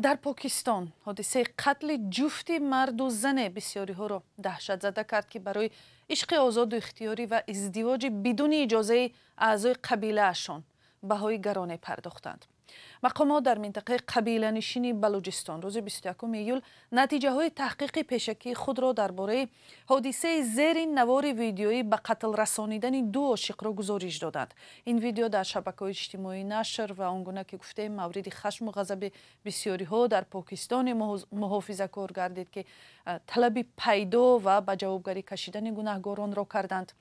در پاکستان حادثه قتل جفت مرد و زن بسیاری ها را دهشت زده کرد که برای عشق آزاد و اختیاری و ازدواج بدون اجازه اعضای قبیله اشان بهای گرانه پرداختند. مقامات در منطقه قبیله نشین بلوچستان روز 21 ایول نتیجه های تحقیق پیشکی خود را درباره حادثه زیر نوار ویدیویی به قتل رسانیدن دو عاشق را گزارش دادند. این ویدیو در شبکه‌های اجتماعی نشر و آنگونه که گفته مورد خشم و غضب بسیاری ها در پاکستان محافظه‌کار گردید که طلب پیدا و به جوابگری کشیدن گناهکاران را کردند.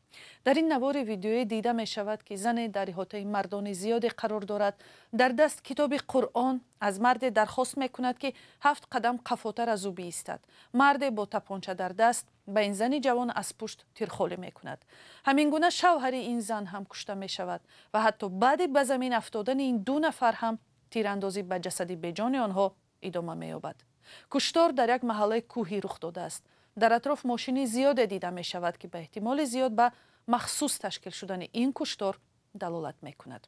در این نوار ویدیویی دیده می شود که زن در احاطه مردان زیادی قرار دارد، در دست کتاب قرآن از مرد درخواست می کند که 7 قدم قفاتر از او بایستد. مرد با تپانچه در دست به این زن جوان از پشت تیرخوله می کند. همین گونه شوهر این زن هم کشته می شود و حتی بعد به زمین افتادن این دو نفر هم تیراندازی به جسد بیجان آنها ادامه می یابد. کشتار در یک محله کوهی رخ داده است. در اطراف ماشینی زیاد دیده می شود که به احتمال زیاد به مخصوص تشکیل شدن این کشتار دلالت می کند.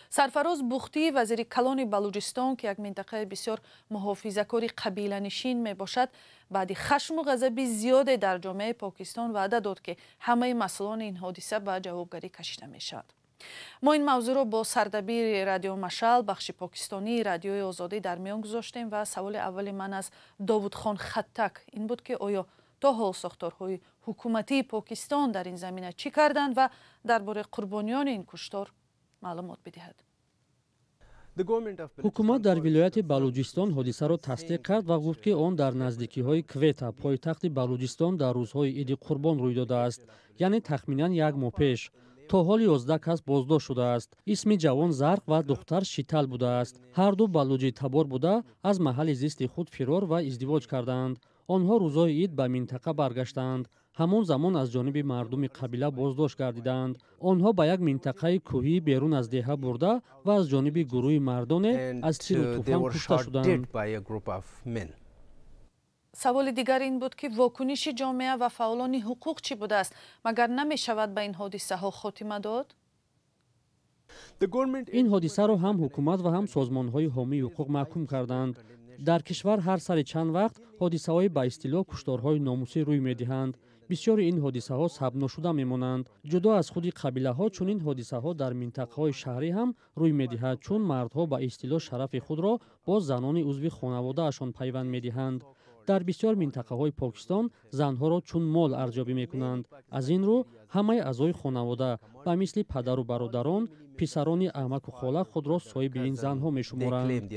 سرفراز بختی وزیر کلان بلوچستان که یک منطقه بسیار محافظه‌کار قبیله نشین می باشد بعد خشم و غضب زیاد در جامعه پاکستان وعده داد که همه مسئولان این حادثه به جوابگری کشیده می شود. ما این موضوع را با سردبیر رادیو مشعل بخش پاکستانی رادیوی آزادی در میان گذاشتیم و سوال اول من از داوود خان خطک این بود که آیا تا حال ساختارهای حکومتی پاکستان در این زمینه چی کردند و درباره قربانیان این کشتار معلومات بدهد. حکومت در ولایت بلوچستان حادثه را تصدیق کرد و گفت که آن در نزدیکی‌های کویتا پایتخت بلوچستان در روزهای عید قربان روی داده است، یعنی تخمینا یک ماه پیش. تا حال 11 کس بازداشت شده است. اسم جوان زرق و دختر شیتال بوده است. هر دو بلوچی تبار بوده از محل زیست خود فرار و ازدواج کردند. آنها روزهای عید به منطقه برگشتند. همان زمان از جانب مردم قبیله بازداشت گردیدند. آنها به یک منطقه کوهی بیرون از دهه برده و از جانب گروه مردان از تیر و توفان کشته شدند. سوال دیگر این بود که واکنش جامعه و فعالان حقوق چی بوده است؟ مگر نمی شود به این حادثه ها خاتمه داد؟ این حادثه را هم حکومت و هم سازمان های حامی حقوق محکوم کردند. در کشور هر سر چند وقت حادثه های به اصطلاح کشتارهای ناموسی روی می دهند. بسیاری این حادثه ها ثبت نشده می مانند. جدا از خود قبیله ها چون این حادثه ها در منطقه های شهری هم روی می دهد، چون مردها به اصطلاح شرف خود را با زنان عضو خانواده اشان پیوند می دهند. در بسیار منطقه های پاکستان زنها را چون مال ارزیابی می کنند. از این رو همه اعضای خانواده به مثل پدر و برادران، پسران عمک و خاله خود را صاحب این زنها می شمارند.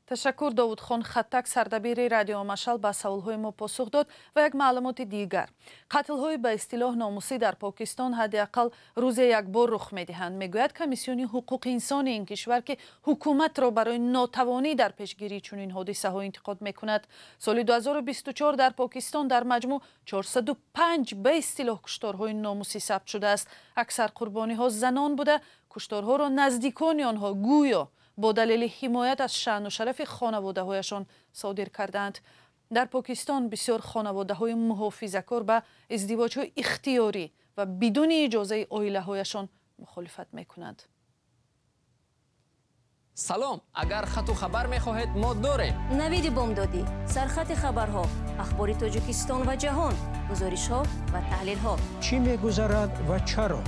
تشکر داوود خان خطک سردبیر رادیو مشعل به سوالهای ما پاسخ داد و یک معلومات دیگر. قتل‌های به اصطلاح ناموسی در پاکستان حداقل روز یک بار رخ می‌دهند. میگوید کمیسیون حقوق انسان این کشور که حکومت را برای ناتوانی در پیشگیری چنین حادثه‌ها انتقاد می‌کند. سال 2024 در پاکستان در مجموع 405 به اصطلاح کشتارهای ناموسی ثبت شده است. اکثر قربانی‌ها زنان بوده. کشتارها را نزدیکان آنها گویا با دلیل حمایت از شأن و شرف خانواده‌هایشان صادر کردند. در پاکستان بسیار خانواده‌های محافظه‌کار به ازدواج‌های اختیاری و بدون اجازه عائله‌هایشان مخالفت می‌کنند. سلام، اگر خط و خبر می‌خواهید ما داریم. نوید بامدادی، سرخط خبرها، اخبار تاجیکستان و جهان، گزارش‌ها و تحلیل‌ها. چی می‌گذرد و چرا؟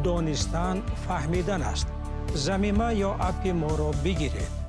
دانستن فهمیدن است. زمینه یا اپ ما را بگیرید.